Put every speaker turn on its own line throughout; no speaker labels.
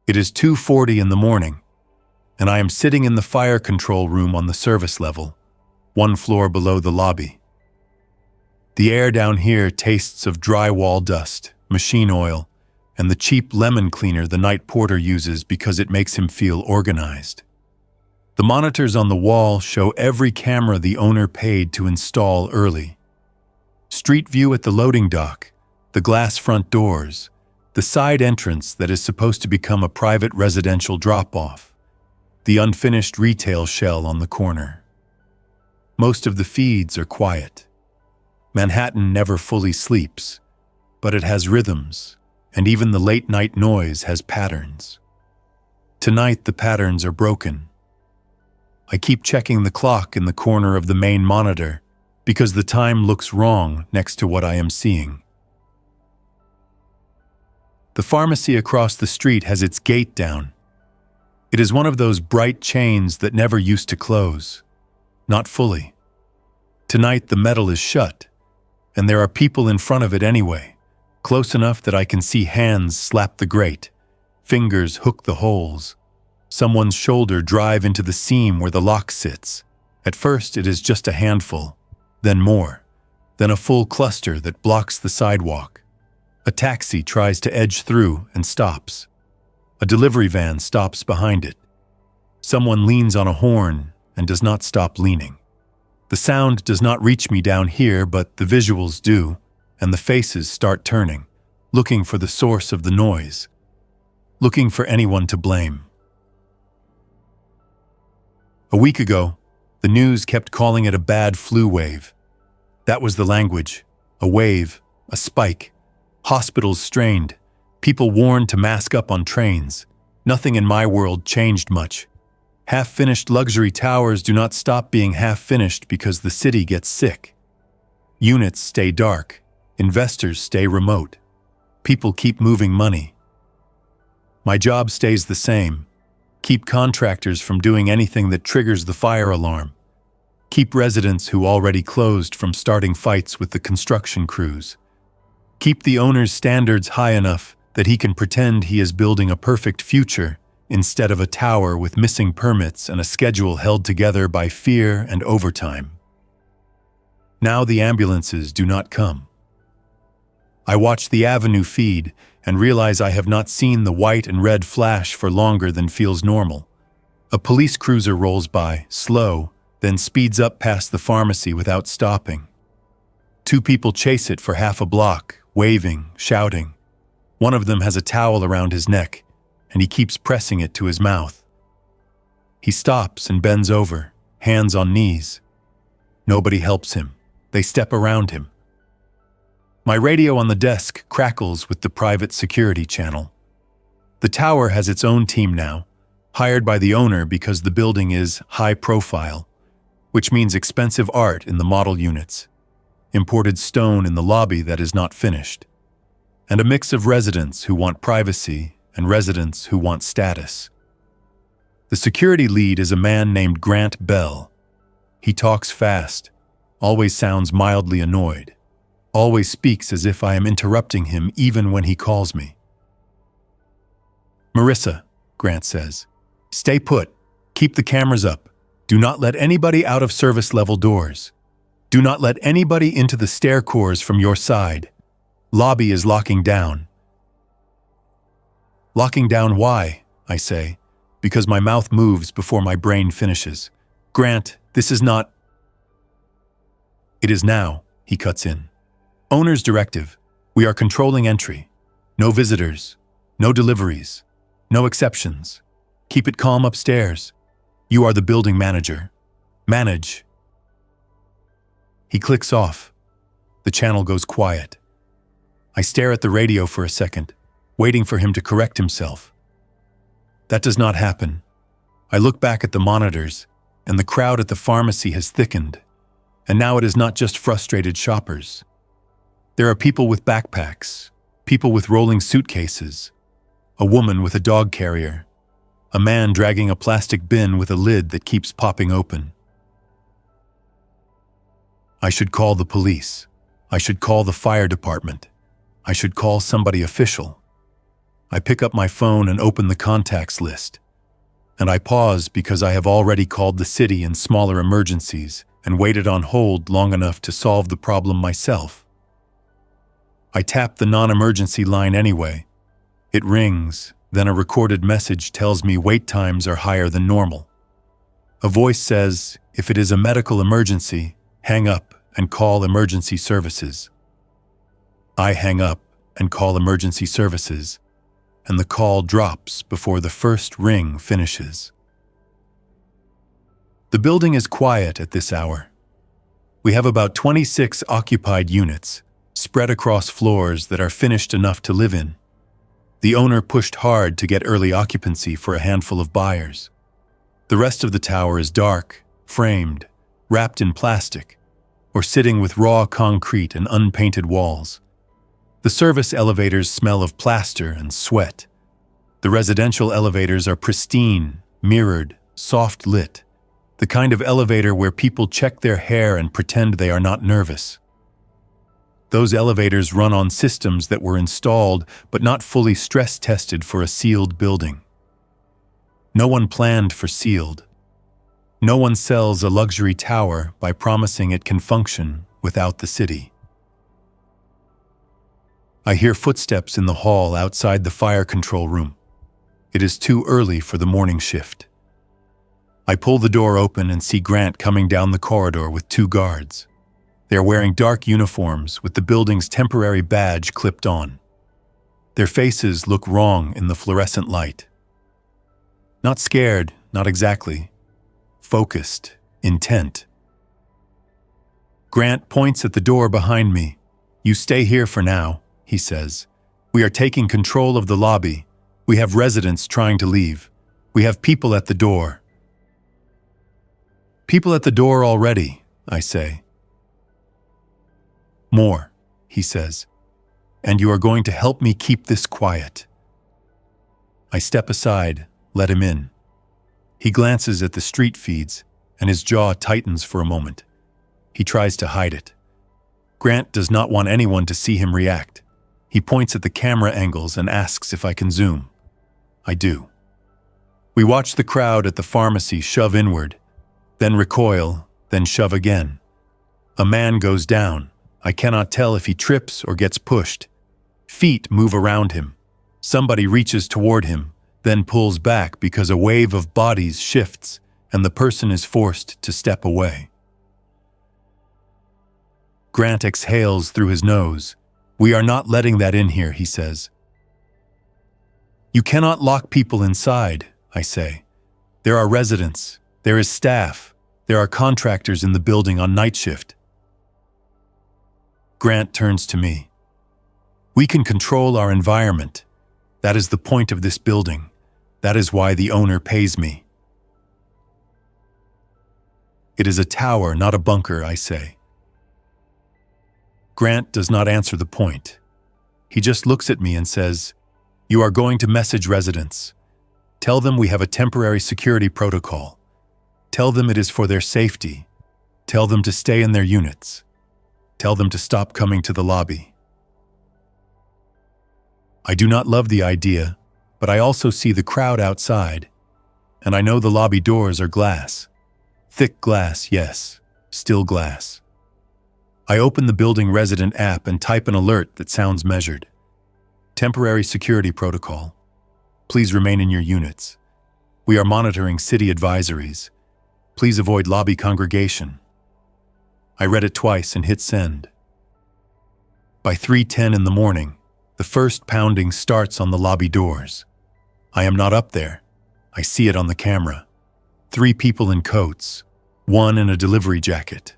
It is 2:40 in the morning, and I am sitting in the fire control room on the service level, one floor below the lobby. The air down here tastes of drywall dust, machine oil, and the cheap lemon cleaner the night porter uses because it makes him feel organized. The monitors on the wall show every camera the owner paid to install early. Street view at the loading dock, the glass front doors, the side entrance that is supposed to become a private residential drop-off, the unfinished retail shell on the corner. Most of the feeds are quiet. Manhattan never fully sleeps, but it has rhythms, and even the late-night noise has patterns. Tonight, the patterns are broken. I keep checking the clock in the corner of the main monitor because the time looks wrong next to what I am seeing. The pharmacy across the street has its gate down. It is one of those bright chains that never used to close. Not fully. Tonight, the metal is shut, and there are people in front of it anyway, close enough that I can see hands slap the grate, fingers hook the holes, someone's shoulder drive into the seam where the lock sits. At first, it is just a handful, then more, then a full cluster that blocks the sidewalk. A taxi tries to edge through and stops. A delivery van stops behind it. Someone leans on a horn and does not stop leaning. The sound does not reach me down here, but the visuals do, and the faces start turning, looking for the source of the noise, looking for anyone to blame. A week ago, the news kept calling it a bad flu wave. That was the language. A wave, a spike. Hospitals strained. People warned to mask up on trains. Nothing in my world changed much. Half-finished luxury towers do not stop being half-finished because the city gets sick. Units stay dark. Investors stay remote. People keep moving money. My job stays the same. Keep contractors from doing anything that triggers the fire alarm. Keep residents who already closed from starting fights with the construction crews. Keep the owner's standards high enough that he can pretend he is building a perfect future instead of a tower with missing permits and a schedule held together by fear and overtime. Now the ambulances do not come. I watch the avenue feed and realize I have not seen the white and red flash for longer than feels normal. A police cruiser rolls by, slow, then speeds up past the pharmacy without stopping. Two people chase it for half a block, waving, shouting. One of them has a towel around his neck, and he keeps pressing it to his mouth. He stops and bends over, hands on knees. Nobody helps him. They step around him. My radio on the desk crackles with the private security channel. The tower has its own team now, hired by the owner because the building is high profile, which means expensive art in the model units, imported stone in the lobby that is not finished, and a mix of residents who want privacy and residents who want status. The security lead is a man named Grant Bell. He talks fast, always sounds mildly annoyed, always speaks as if I am interrupting him even when he calls me. "Marissa," Grant says, "stay put. Keep the cameras up. Do not let anybody out of service level doors. Do not let anybody into the stair cores from your side. Lobby is locking down." "Locking down why?" I say, because my mouth moves before my brain finishes. "Grant, this is not—" "It is now," he cuts in. "Owner's directive. We are controlling entry. No visitors. No deliveries. No exceptions. Keep it calm upstairs. You are the building manager. Manage." He clicks off. The channel goes quiet. I stare at the radio for a second, waiting for him to correct himself. That does not happen. I look back at the monitors, and the crowd at the pharmacy has thickened. And now it is not just frustrated shoppers. There are people with backpacks, people with rolling suitcases, a woman with a dog carrier, a man dragging a plastic bin with a lid that keeps popping open. I should call the police. I should call the fire department. I should call somebody official. I pick up my phone and open the contacts list. And I pause because I have already called the city in smaller emergencies and waited on hold long enough to solve the problem myself. I tap the non-emergency line anyway. It rings, then a recorded message tells me wait times are higher than normal. A voice says, if it is a medical emergency, hang up and call emergency services. I hang up and call emergency services, and the call drops before the first ring finishes. The building is quiet at this hour. We have about 26 occupied units, spread across floors that are finished enough to live in. The owner pushed hard to get early occupancy for a handful of buyers. The rest of the tower is dark, framed, wrapped in plastic, or sitting with raw concrete and unpainted walls. The service elevators smell of plaster and sweat. The residential elevators are pristine, mirrored, soft-lit, the kind of elevator where people check their hair and pretend they are not nervous. Those elevators run on systems that were installed but not fully stress-tested for a sealed building. No one planned for sealed. No one sells a luxury tower by promising it can function without the city. I hear footsteps in the hall outside the fire control room. It is too early for the morning shift. I pull the door open and see Grant coming down the corridor with 2 guards. They are wearing dark uniforms with the building's temporary badge clipped on. Their faces look wrong in the fluorescent light. Not scared, not exactly. Focused, intent. Grant points at the door behind me. "You stay here for now," he says. "We are taking control of the lobby. We have residents trying to leave. We have people at the door." "People at the door already," I say. "More," he says. "And you are going to help me keep this quiet." I step aside, let him in. He glances at the street feeds, and his jaw tightens for a moment. He tries to hide it. Grant does not want anyone to see him react. He points at the camera angles and asks if I can zoom. I do. We watch the crowd at the pharmacy shove inward, then recoil, then shove again. A man goes down. I cannot tell if he trips or gets pushed. Feet move around him. Somebody reaches toward him, then pulls back because a wave of bodies shifts and the person is forced to step away. Grant exhales through his nose. "We are not letting that in here," he says. "You cannot lock people inside," I say. "There are residents, there is staff, there are contractors in the building on night shift." Grant turns to me. "We can control our environment. That is the point of this building. That is why the owner pays me." "It is a tower, not a bunker," I say. Grant does not answer the point. He just looks at me and says, "You are going to message residents. Tell them we have a temporary security protocol. Tell them it is for their safety. Tell them to stay in their units. Tell them to stop coming to the lobby." I do not love the idea, but I also see the crowd outside, and I know the lobby doors are glass. Thick glass, yes, still glass. I open the building resident app and type an alert that sounds measured. Temporary security protocol. Please remain in your units. We are monitoring city advisories. Please avoid lobby congregation. I read it twice and hit send. By 3:10 in the morning, the first pounding starts on the lobby doors. I am not up there. I see it on the camera. 3 people in coats, 1 in a delivery jacket,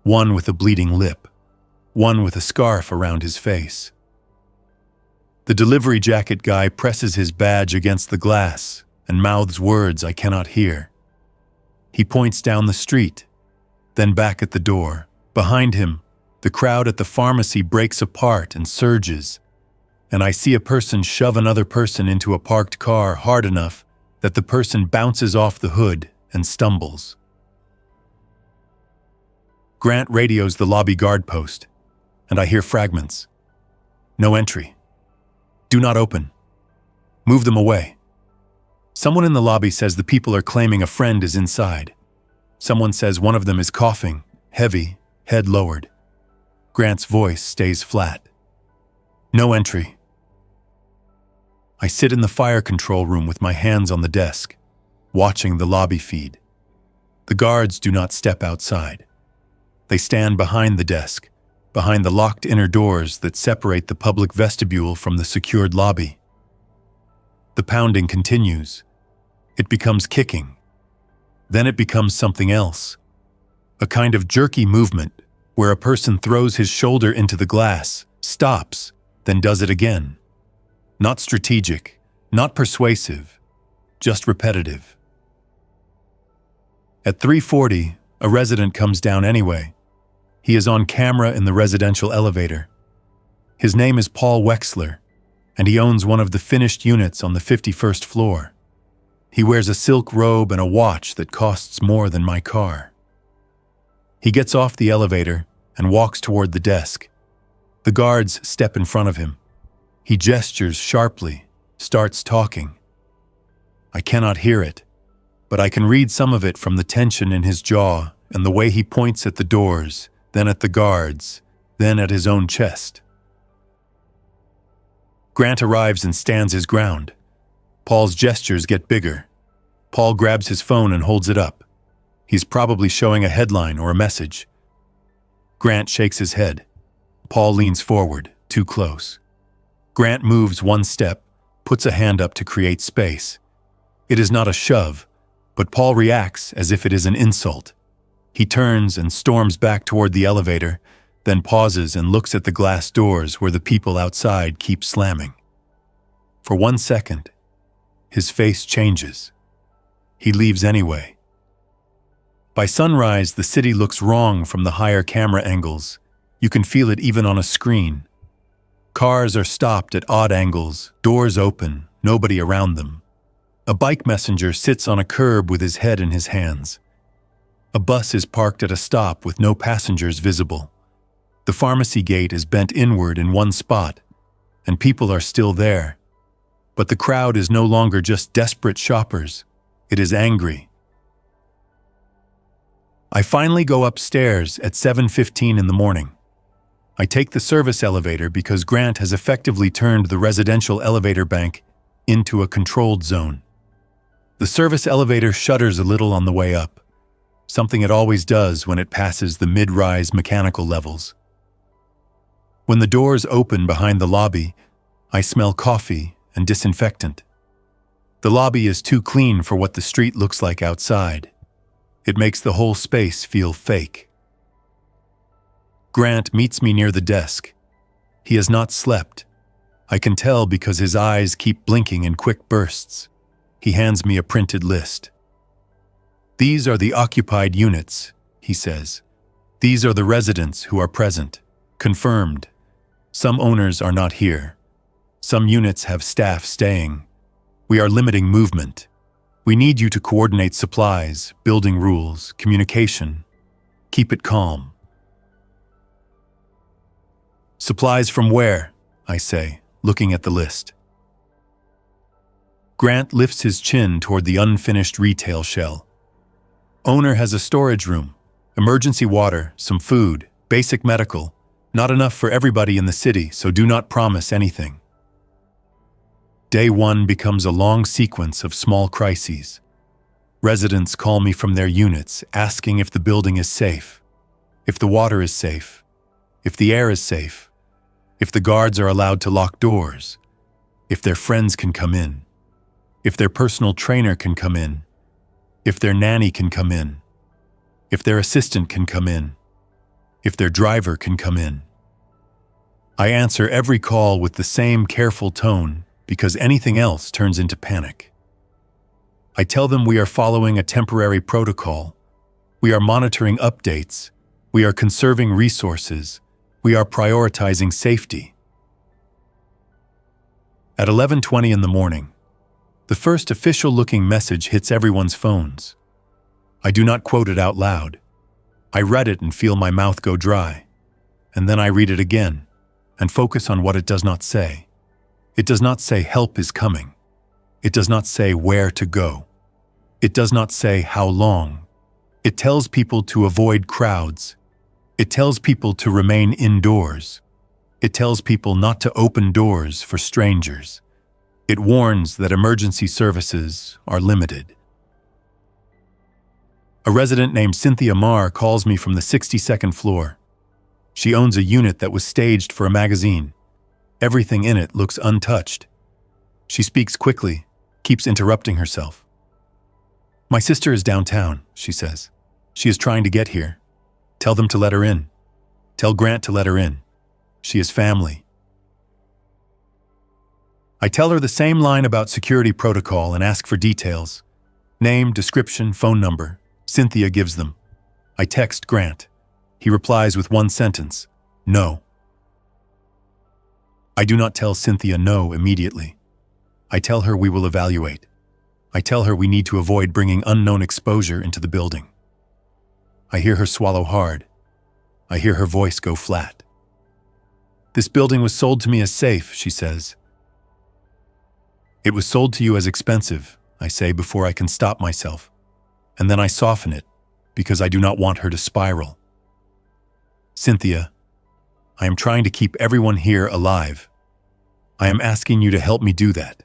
1 with a bleeding lip, 1 with a scarf around his face. The delivery jacket guy presses his badge against the glass and mouths words I cannot hear. He points down the street, then back at the door. Behind him, the crowd at the pharmacy breaks apart and surges, and I see a person shove another person into a parked car hard enough that the person bounces off the hood and stumbles. Grant radios the lobby guard post, and I hear fragments. "No entry. Do not open. Move them away. Someone in the lobby says the people are claiming a friend is inside. Someone says one of them is coughing, heavy, head lowered. Grant's voice stays flat. No entry. I sit in the fire control room with my hands on the desk, watching the lobby feed. The guards do not step outside. They stand behind the desk, behind the locked inner doors that separate the public vestibule from the secured lobby. The pounding continues. It becomes kicking. Then it becomes something else. A kind of jerky movement where a person throws his shoulder into the glass, stops, then does it again. Not strategic, not persuasive, just repetitive. At 3:40, a resident comes down anyway. He is on camera in the residential elevator. His name is Paul Wexler, and he owns one of the finished units on the 51st floor. He wears a silk robe and a watch that costs more than my car. He gets off the elevator and walks toward the desk. The guards step in front of him. He gestures sharply, starts talking. I cannot hear it, but I can read some of it from the tension in his jaw and the way he points at the doors, then at the guards, then at his own chest. Grant arrives and stands his ground. Paul's gestures get bigger. Paul grabs his phone and holds it up. He's probably showing a headline or a message. Grant shakes his head. Paul leans forward, too close. Grant moves one step, puts a hand up to create space. It is not a shove, but Paul reacts as if it is an insult. He turns and storms back toward the elevator, then pauses and looks at the glass doors where the people outside keep slamming. For 1 second, his face changes. He leaves anyway. By sunrise, the city looks wrong from the higher camera angles. You can feel it even on a screen. Cars are stopped at odd angles, doors open, nobody around them. A bike messenger sits on a curb with his head in his hands. A bus is parked at a stop with no passengers visible. The pharmacy gate is bent inward in one spot, and people are still there. But the crowd is no longer just desperate shoppers. It is angry. I finally go upstairs at 7:15 in the morning. I take the service elevator because Grant has effectively turned the residential elevator bank into a controlled zone. The service elevator shudders a little on the way up, something it always does when it passes the mid-rise mechanical levels. When the doors open behind the lobby, I smell coffee and disinfectant. The lobby is too clean for what the street looks like outside. It makes the whole space feel fake. Grant meets me near the desk. He has not slept. I can tell because his eyes keep blinking in quick bursts. He hands me a printed list. These are the occupied units, he says. These are the residents who are present. Confirmed. Some owners are not here. Some units have staff staying. We are limiting movement. We need you to coordinate supplies, building rules, communication. Keep it calm. Supplies from where? I say, looking at the list. Grant lifts his chin toward the unfinished retail shell. Owner has a storage room, emergency water, some food, basic medical. Not enough for everybody in the city, so do not promise anything. Day 1 becomes a long sequence of small crises. Residents call me from their units, asking if the building is safe, if the water is safe, if the air is safe, if the guards are allowed to lock doors, if their friends can come in, if their personal trainer can come in, if their nanny can come in, if their assistant can come in, if their driver can come in. I answer every call with the same careful tone because anything else turns into panic. I tell them we are following a temporary protocol. We are monitoring updates. We are conserving resources. We are prioritizing safety. At 11:20 in the morning, the first official-looking message hits everyone's phones. I do not quote it out loud. I read it and feel my mouth go dry. And then I read it again and focus on what it does not say. It does not say help is coming. It does not say where to go. It does not say how long. It tells people to avoid crowds. It tells people to remain indoors. It tells people not to open doors for strangers. It warns that emergency services are limited. A resident named Cynthia Marr calls me from the 62nd floor. She owns a unit that was staged for a magazine. Everything in it looks untouched. She speaks quickly, keeps interrupting herself. "My sister is downtown," she says. "She is trying to get here. Tell them to let her in. Tell Grant to let her in. She is family." I tell her the same line about security protocol and ask for details. Name, description, phone number. Cynthia gives them. I text Grant. He replies with one sentence, "No." I do not tell Cynthia no immediately. I tell her we will evaluate. I tell her we need to avoid bringing unknown exposure into the building. I hear her swallow hard. I hear her voice go flat. "This building was sold to me as safe," she says. "It was sold to you as expensive," I say before I can stop myself. And then I soften it, because I do not want her to spiral. "Cynthia, I am trying to keep everyone here alive. I am asking you to help me do that."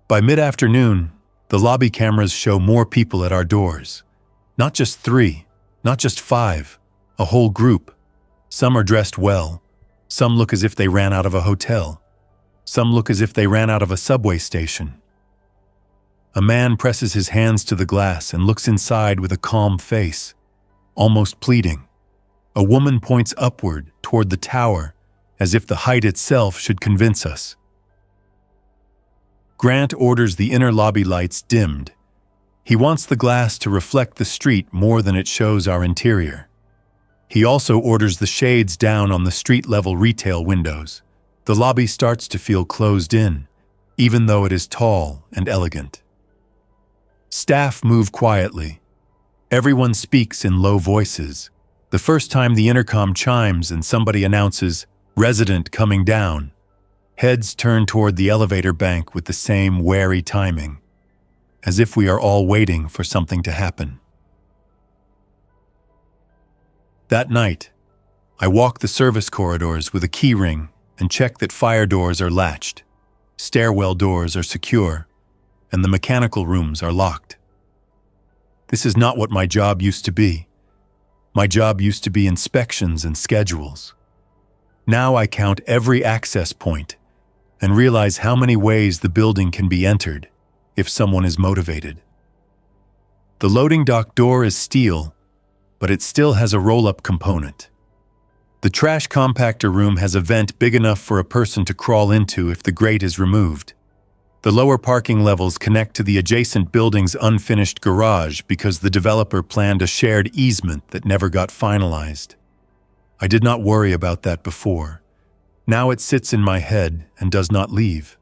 By mid-afternoon, the lobby cameras show more people at our doors. Not just 3, not just 5, a whole group. Some are dressed well. Some look as if they ran out of a hotel. Some look as if they ran out of a subway station. A man presses his hands to the glass and looks inside with a calm face, almost pleading. A woman points upward toward the tower, as if the height itself should convince us. Grant orders the inner lobby lights dimmed. He wants the glass to reflect the street more than it shows our interior. He also orders the shades down on the street-level retail windows. The lobby starts to feel closed in, even though it is tall and elegant. Staff move quietly. Everyone speaks in low voices. The first time the intercom chimes and somebody announces, "Resident coming down," heads turn toward the elevator bank with the same wary timing, as if we are all waiting for something to happen. That night, I walk the service corridors with a key ring and check that fire doors are latched, stairwell doors are secure, and the mechanical rooms are locked. This is not what my job used to be. My job used to be inspections and schedules. Now I count every access point and realize how many ways the building can be entered if someone is motivated. The loading dock door is steel, but it still has a roll-up component. The trash compactor room has a vent big enough for a person to crawl into if the grate is removed. The lower parking levels connect to the adjacent building's unfinished garage because the developer planned a shared easement that never got finalized. I did not worry about that before. Now it sits in my head and does not leave.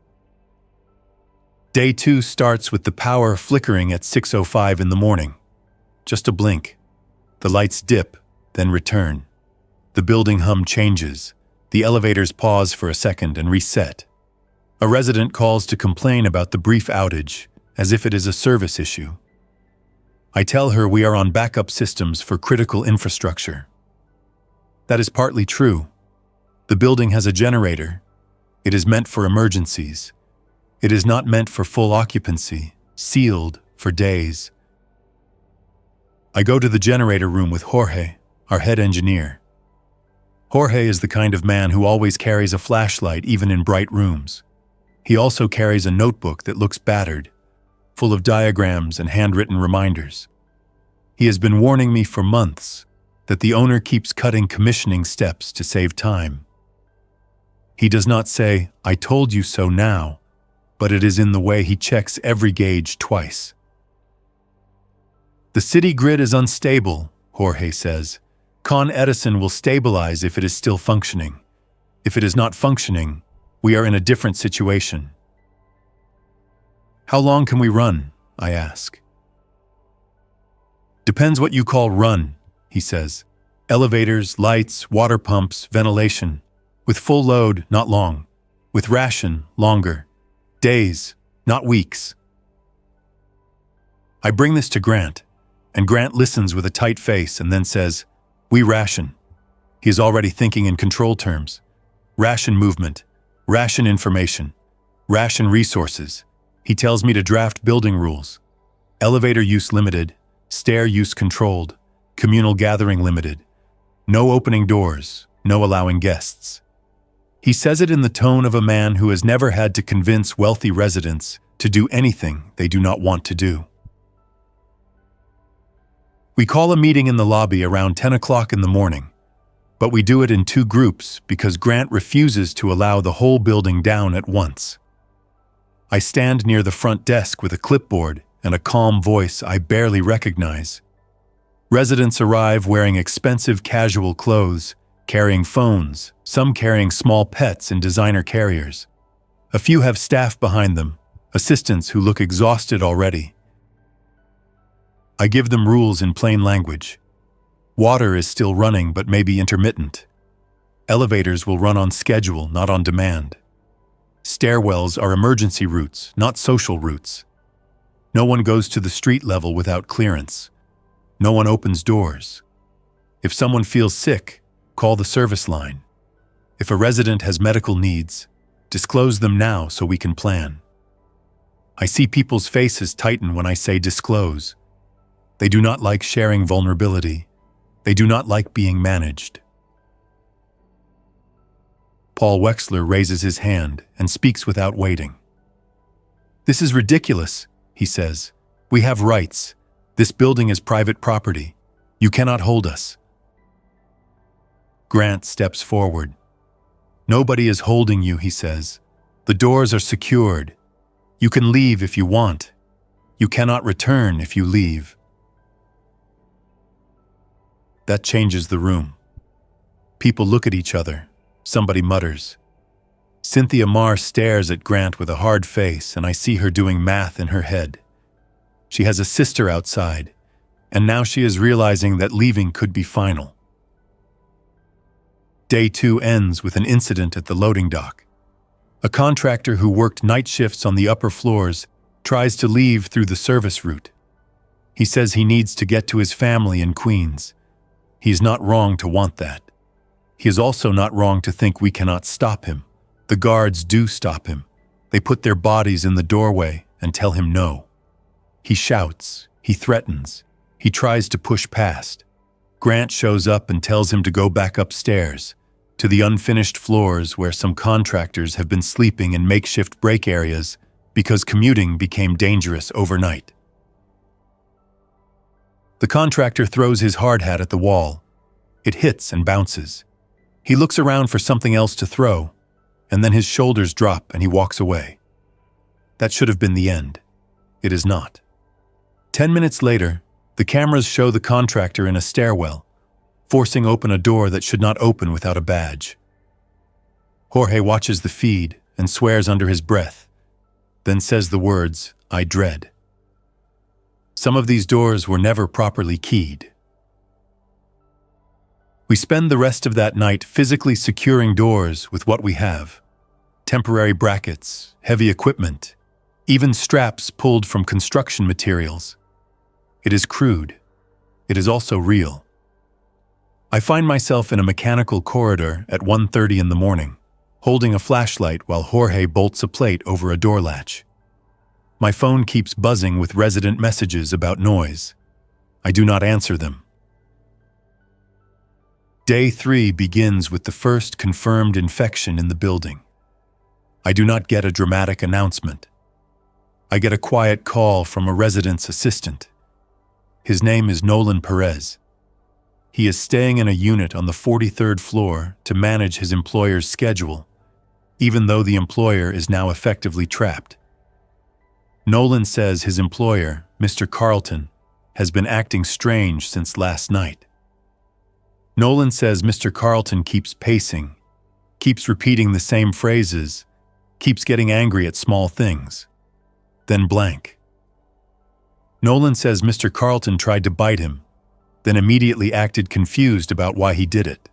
Day 2 starts with the power flickering at 6:05 in the morning. Just a blink. The lights dip, then return. The building hum changes. The elevators pause for a second and reset. A resident calls to complain about the brief outage, as if it is a service issue. I tell her we are on backup systems for critical infrastructure. That is partly true. The building has a generator. It is meant for emergencies. It is not meant for full occupancy, sealed for days. I go to the generator room with Jorge, our head engineer. Jorge is the kind of man who always carries a flashlight even in bright rooms. He also carries a notebook that looks battered, full of diagrams and handwritten reminders. He has been warning me for months that the owner keeps cutting commissioning steps to save time. He does not say, "I told you so now," but it is in the way he checks every gauge twice. "The city grid is unstable," Jorge says. "Con Edison will stabilize if it is still functioning. If it is not functioning, we are in a different situation." "How long can we run?" I ask. "Depends what you call run," he says. "Elevators, lights, water pumps, ventilation. With full load, not long. With ration, longer. Days, not weeks. I bring this to Grant, and Grant listens with a tight face and then says, "We ration." He is already thinking in control terms. Ration movement, ration information, ration resources. He tells me to draft building rules. Elevator use limited, stair use controlled, communal gathering limited. No opening doors, no allowing guests. He says it in the tone of a man who has never had to convince wealthy residents to do anything they do not want to do. We call a meeting in the lobby around 10 o'clock in the morning, but we do it in 2 groups because Grant refuses to allow the whole building down at once. I stand near the front desk with a clipboard and a calm voice I barely recognize. Residents arrive wearing expensive casual clothes, carrying phones, some carrying small pets in designer carriers. A few have staff behind them, assistants who look exhausted already. I give them rules in plain language. Water is still running but may be intermittent. Elevators will run on schedule, not on demand. Stairwells are emergency routes, not social routes. No one goes to the street level without clearance. No one opens doors. If someone feels sick, call the service line. If a resident has medical needs, disclose them now so we can plan. I see people's faces tighten when I say disclose. They do not like sharing vulnerability. They do not like being managed. Paul Wexler raises his hand and speaks without waiting. "This is ridiculous," he says. "We have rights. This building is private property. You cannot hold us." Grant steps forward. "Nobody is holding you," he says. "The doors are secured. You can leave if you want. You cannot return if you leave." That changes the room. People look at each other. Somebody mutters. Cynthia Marr stares at Grant with a hard face, and I see her doing math in her head. She has a sister outside, and now she is realizing that leaving could be final. Day 2 ends with an incident at the loading dock. A contractor who worked night shifts on the upper floors tries to leave through the service route. He says he needs to get to his family in Queens. He is not wrong to want that. He is also not wrong to think we cannot stop him. The guards do stop him. They put their bodies in the doorway and tell him no. He shouts, he threatens, he tries to push past. Grant shows up and tells him to go back upstairs, to the unfinished floors where some contractors have been sleeping in makeshift break areas because commuting became dangerous overnight. The contractor throws his hard hat at the wall. It hits and bounces. He looks around for something else to throw, and then his shoulders drop and he walks away. That should have been the end. It is not. 10 minutes later, the cameras show the contractor in a stairwell, forcing open a door that should not open without a badge. Jorge watches the feed and swears under his breath, then says the words, "I dread." Some of these doors were never properly keyed. We spend the rest of that night physically securing doors with what we have. Temporary brackets, heavy equipment, even straps pulled from construction materials. It is crude. It is also real. I find myself in a mechanical corridor at 1:30 in the morning, holding a flashlight while Jorge bolts a plate over a door latch. My phone keeps buzzing with resident messages about noise. I do not answer them. Day 3 begins with the first confirmed infection in the building. I do not get a dramatic announcement. I get a quiet call from a resident's assistant. His name is Nolan Perez. He is staying in a unit on the 43rd floor to manage his employer's schedule, even though the employer is now effectively trapped. Nolan says his employer, Mr. Carlton, has been acting strange since last night. Nolan says Mr. Carlton keeps pacing, keeps repeating the same phrases, keeps getting angry at small things. Then blank. Nolan says Mr. Carlton tried to bite him, then immediately acted confused about why he did it.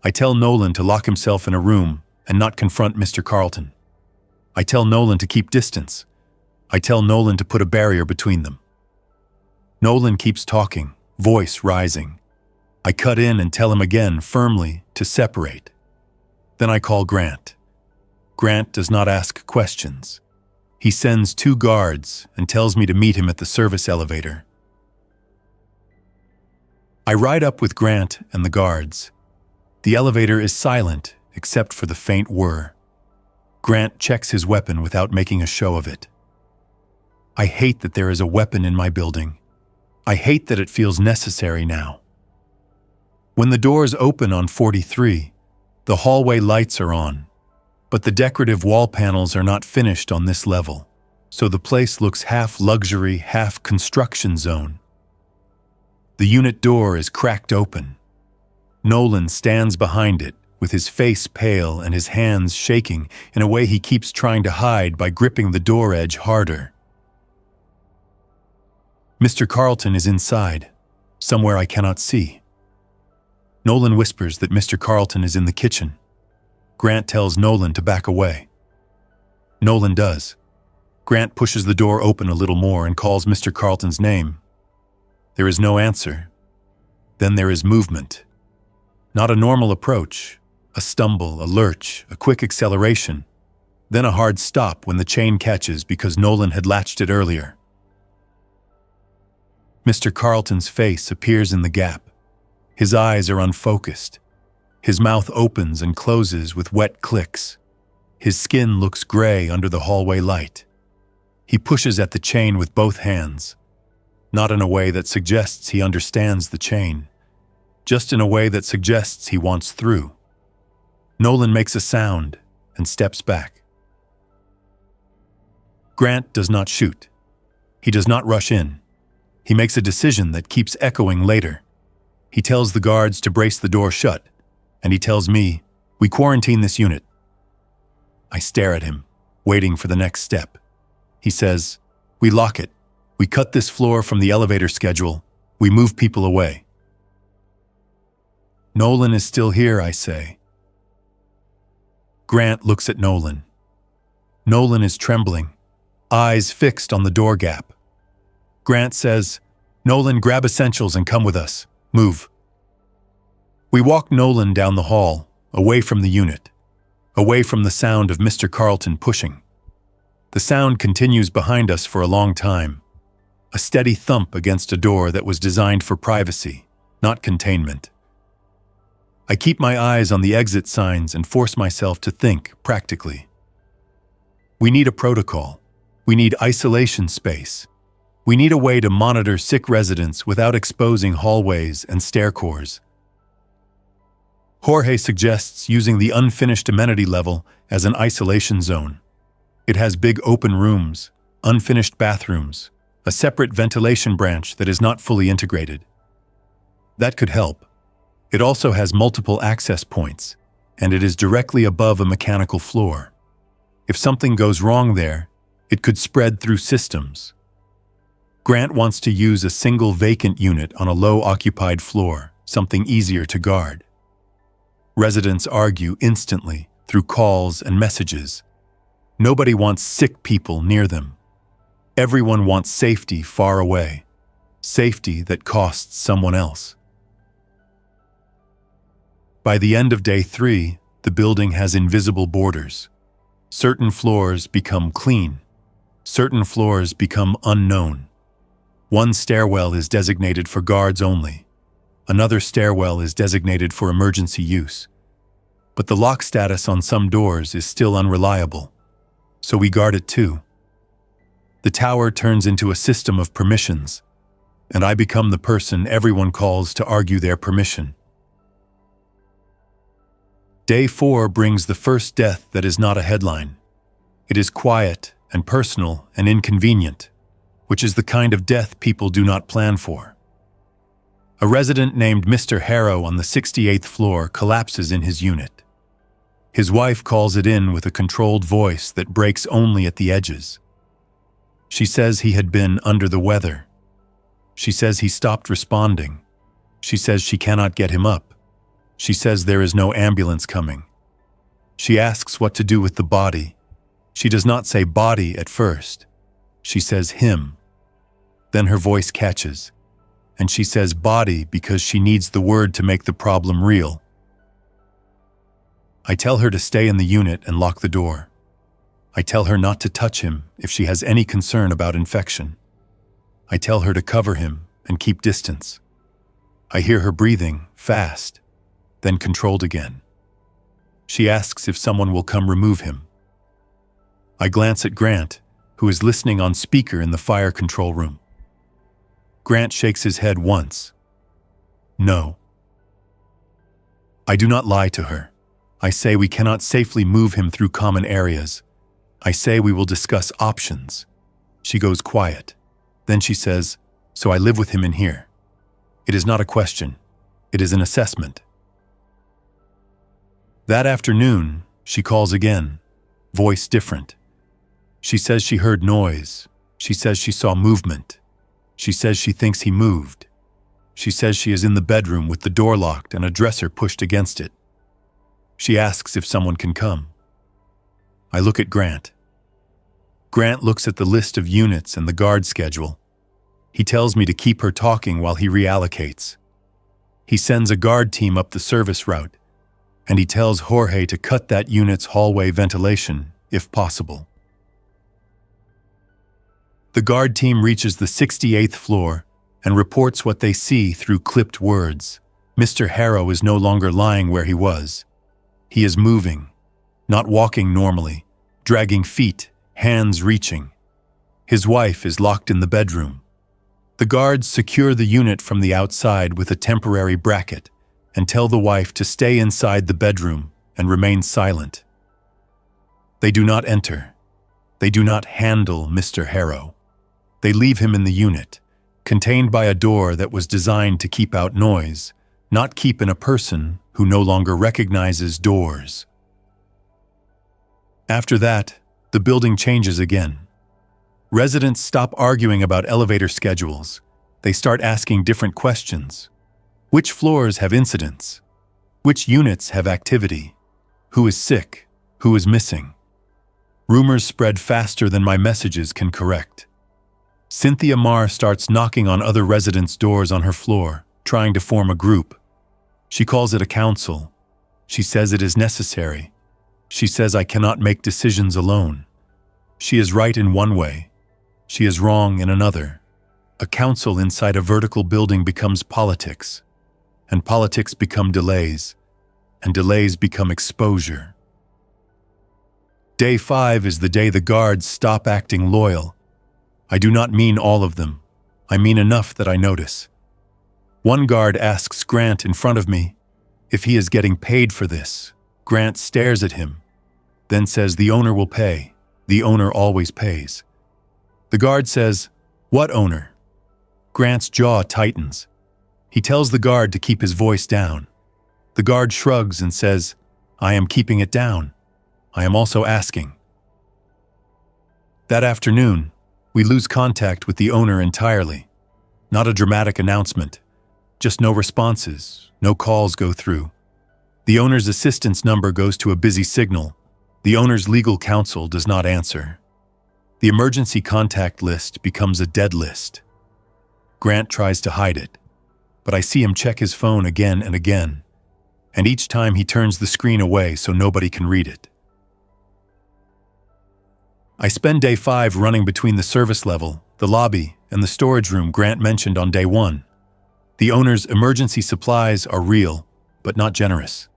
I tell Nolan to lock himself in a room and not confront Mr. Carlton. I tell Nolan to keep distance. I tell Nolan to put a barrier between them. Nolan keeps talking, voice rising. I cut in and tell him again, firmly, to separate. Then I call Grant. Grant does not ask questions. He sends 2 guards and tells me to meet him at the service elevator. I ride up with Grant and the guards. The elevator is silent except for the faint whir. Grant checks his weapon without making a show of it. I hate that there is a weapon in my building. I hate that it feels necessary now. When the doors open on 43, the hallway lights are on, but the decorative wall panels are not finished on this level, so the place looks half luxury, half construction zone. The unit door is cracked open. Nolan stands behind it, with his face pale and his hands shaking in a way he keeps trying to hide by gripping the door edge harder. Mr. Carlton is inside, somewhere I cannot see. Nolan whispers that Mr. Carlton is in the kitchen. Grant tells Nolan to back away. Nolan does. Grant pushes the door open a little more and calls Mr. Carlton's name. There is no answer. Then there is movement. Not a normal approach, a stumble, a lurch, a quick acceleration, then a hard stop when the chain catches because Nolan had latched it earlier. Mr. Carlton's face appears in the gap. His eyes are unfocused. His mouth opens and closes with wet clicks. His skin looks gray under the hallway light. He pushes at the chain with both hands, not in a way that suggests he understands the chain, just in a way that suggests he wants through. Nolan makes a sound and steps back. Grant does not shoot. He does not rush in. He makes a decision that keeps echoing later. He tells the guards to brace the door shut, and he tells me, "We quarantine this unit." I stare at him, waiting for the next step. He says, "We lock it. We cut this floor from the elevator schedule. We move people away." Nolan is still here, I say. Grant looks at Nolan. Nolan is trembling, eyes fixed on the door gap. Grant says, "Nolan, grab essentials and come with us. Move." We walk Nolan down the hall, away from the unit, away from the sound of Mr. Carlton pushing. The sound continues behind us for a long time, a steady thump against a door that was designed for privacy, not containment. I keep my eyes on the exit signs and force myself to think practically. We need a protocol. We need isolation space. We need a way to monitor sick residents without exposing hallways and stair cores. Jorge suggests using the unfinished amenity level as an isolation zone. It has big open rooms, unfinished bathrooms, a separate ventilation branch that is not fully integrated. That could help. It also has multiple access points, and it is directly above a mechanical floor. If something goes wrong there, it could spread through systems. Grant wants to use a single vacant unit on a low-occupied floor, something easier to guard. Residents argue instantly through calls and messages. Nobody wants sick people near them. Everyone wants safety far away, safety that costs someone else. By the end of day 3, the building has invisible borders. Certain floors become clean. Certain floors become unknown. One stairwell is designated for guards only. Another stairwell is designated for emergency use. But the lock status on some doors is still unreliable, so we guard it too. The tower turns into a system of permissions, and I become the person everyone calls to argue their permission. Day 4 brings the first death that is not a headline. It is quiet and personal and inconvenient, which is the kind of death people do not plan for. A resident named Mr. Harrow on the 68th floor collapses in his unit. His wife calls it in with a controlled voice that breaks only at the edges. She says he had been under the weather. She says he stopped responding. She says she cannot get him up. She says there is no ambulance coming. She asks what to do with the body. She does not say body at first. She says him. Then her voice catches, and she says body because she needs the word to make the problem real. I tell her to stay in the unit and lock the door. I tell her not to touch him if she has any concern about infection. I tell her to cover him and keep distance. I hear her breathing, fast, then controlled again. She asks if someone will come remove him. I glance at Grant, who is listening on speaker in the fire control room. Grant shakes his head once. No. I do not lie to her. I say we cannot safely move him through common areas. I say we will discuss options. She goes quiet. Then she says, so I live with him in here. It is not a question. It is an assessment. That afternoon, she calls again, voice different. She says she heard noise. She says she saw movement. She says she thinks he moved. She says she is in the bedroom with the door locked and a dresser pushed against it. She asks if someone can come. I look at Grant. Grant looks at the list of units and the guard schedule. He tells me to keep her talking while he reallocates. He sends a guard team up the service route, and he tells Jorge to cut that unit's hallway ventilation, if possible. The guard team reaches the 68th floor and reports what they see through clipped words. Mr. Harrow is no longer lying where he was. He is moving, not walking normally, dragging feet, hands reaching. His wife is locked in the bedroom. The guards secure the unit from the outside with a temporary bracket and tell the wife to stay inside the bedroom and remain silent. They do not enter. They do not handle Mr. Harrow. They leave him in the unit, contained by a door that was designed to keep out noise, not keep in a person who no longer recognizes doors. After that, the building changes again. Residents stop arguing about elevator schedules. They start asking different questions. Which floors have incidents? Which units have activity? Who is sick? Who is missing? Rumors spread faster than my messages can correct. Cynthia Marr starts knocking on other residents' doors on her floor, trying to form a group. She calls it a council. She says it is necessary. She says I cannot make decisions alone. She is right in one way. She is wrong in another. A council inside a vertical building becomes politics, and politics become delays, and delays become exposure. Day 5 is the day the guards stop acting loyal. I do not mean all of them. I mean enough that I notice. One guard asks Grant in front of me if he is getting paid for this. Grant stares at him, then says the owner will pay. The owner always pays. The guard says, "What owner?" Grant's jaw tightens. He tells the guard to keep his voice down. The guard shrugs and says, "I am keeping it down. I am also asking." That afternoon, we lose contact with the owner entirely. Not a dramatic announcement. Just no responses, no calls go through. The owner's assistance number goes to a busy signal. The owner's legal counsel does not answer. The emergency contact list becomes a dead list. Grant tries to hide it, but I see him check his phone again and again, and each time he turns the screen away so nobody can read it. I spend day 5 running between the service level, the lobby, and the storage room Grant mentioned on day 1. The owner's emergency supplies are real, but not generous.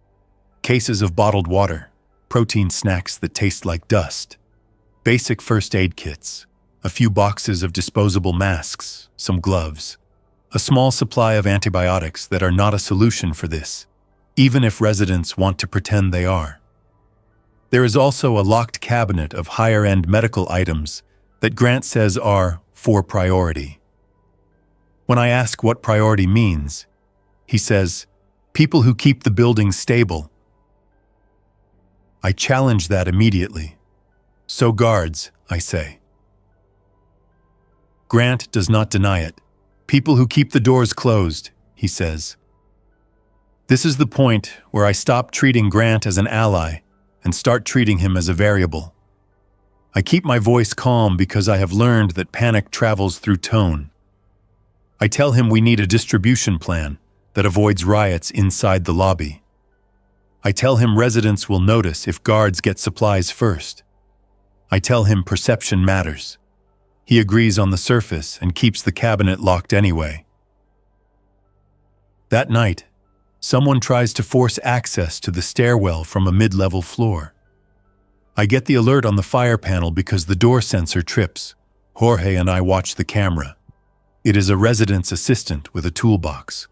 Cases of bottled water, protein snacks that taste like dust, basic first aid kits, a few boxes of disposable masks, some gloves, a small supply of antibiotics that are not a solution for this, even if residents want to pretend they are. There is also a locked cabinet of higher-end medical items that Grant says are for priority. When I ask what priority means, he says, people who keep the building stable. I challenge that immediately. So guards, I say. Grant does not deny it. People who keep the doors closed, he says. This is the point where I stop treating Grant as an ally and start treating him as a variable. I keep my voice calm because I have learned that panic travels through tone. I tell him we need a distribution plan that avoids riots inside the lobby. I tell him residents will notice if guards get supplies first. I tell him perception matters. He agrees on the surface and keeps the cabinet locked anyway. That night, someone tries to force access to the stairwell from a mid-level floor. I get the alert on the fire panel because the door sensor trips. Jorge and I watch the camera. It is a resident's assistant with a toolbox.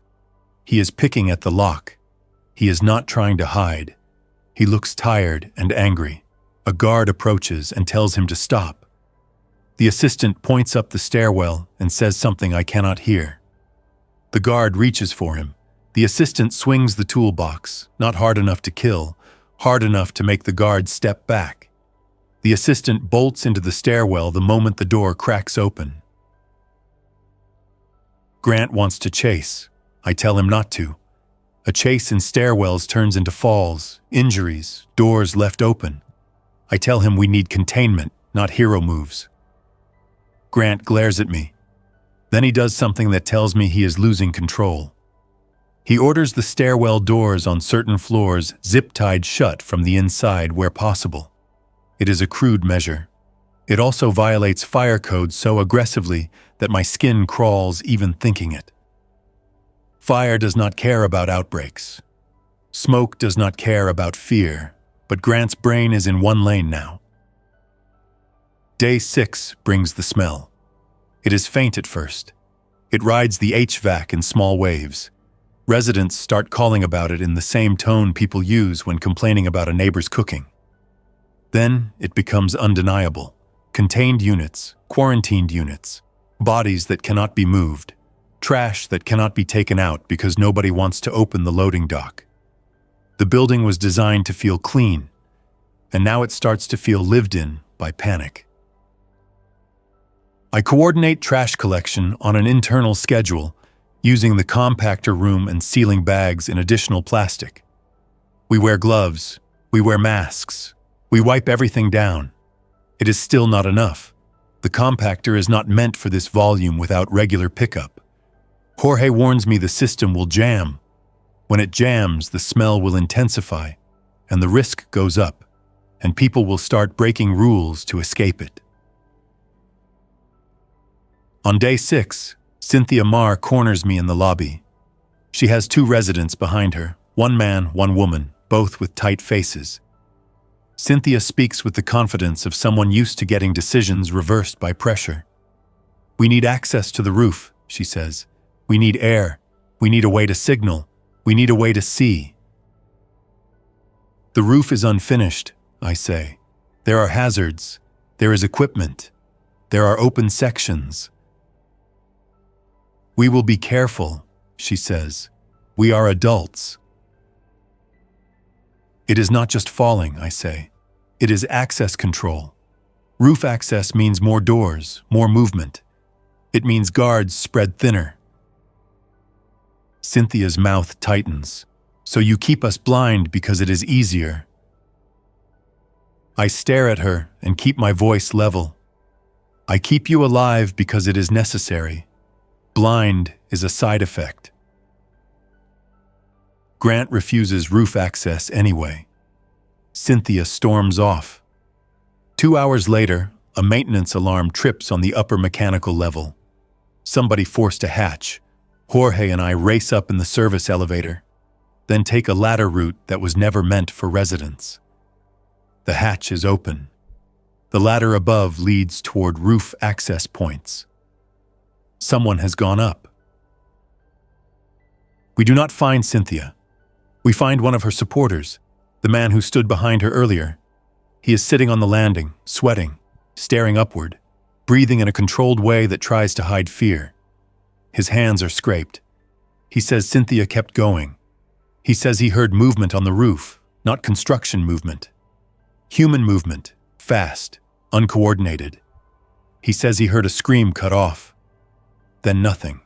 He is picking at the lock. He is not trying to hide. He looks tired and angry. A guard approaches and tells him to stop. The assistant points up the stairwell and says something I cannot hear. The guard reaches for him. The assistant swings the toolbox, not hard enough to kill, hard enough to make the guard step back. The assistant bolts into the stairwell the moment the door cracks open. Grant wants to chase. I tell him not to. A chase in stairwells turns into falls, injuries, doors left open. I tell him we need containment, not hero moves. Grant glares at me. Then he does something that tells me he is losing control. He orders the stairwell doors on certain floors zip-tied shut from the inside where possible. It is a crude measure. It also violates fire code so aggressively that my skin crawls even thinking it. Fire does not care about outbreaks. Smoke does not care about fear, but Grant's brain is in one lane now. Day 6 brings the smell. It is faint at first. It rides the HVAC in small waves. Residents start calling about it in the same tone people use when complaining about a neighbor's cooking. Then it becomes undeniable. Contained units, quarantined units, bodies that cannot be moved, trash that cannot be taken out because nobody wants to open the loading dock. The building was designed to feel clean, and now it starts to feel lived in by panic. I coordinate trash collection on an internal schedule, using the compactor room and sealing bags in additional plastic. We wear gloves, we wear masks, we wipe everything down. It is still not enough. The compactor is not meant for this volume without regular pickup. Jorge warns me the system will jam. When it jams, the smell will intensify, and the risk goes up, and people will start breaking rules to escape it. On day 6, Cynthia Marr corners me in the lobby. She has 2 residents behind her, 1 man, 1 woman, both with tight faces. Cynthia speaks with the confidence of someone used to getting decisions reversed by pressure. "We need access to the roof," she says. "We need air. We need a way to signal. We need a way to see." "The roof is unfinished," I say. "There are hazards. There is equipment. There are open sections." "We will be careful," she says. "We are adults." "It is not just falling," I say. "It is access control. Roof access means more doors, more movement. It means guards spread thinner." Cynthia's mouth tightens. "So you keep us blind because it is easier." I stare at her and keep my voice level. "I keep you alive because it is necessary. Blind is a side effect." Grant refuses roof access anyway. Cynthia storms off. 2 hours later, a maintenance alarm trips on the upper mechanical level. Somebody forced a hatch. Jorge and I race up in the service elevator, then take a ladder route that was never meant for residents. The hatch is open. The ladder above leads toward roof access points. Someone has gone up. We do not find Cynthia. We find one of her supporters, the man who stood behind her earlier. He is sitting on the landing, sweating, staring upward, breathing in a controlled way that tries to hide fear. His hands are scraped. He says Cynthia kept going. He says he heard movement on the roof, not construction movement. Human movement, fast, uncoordinated. He says he heard a scream cut off. Then nothing.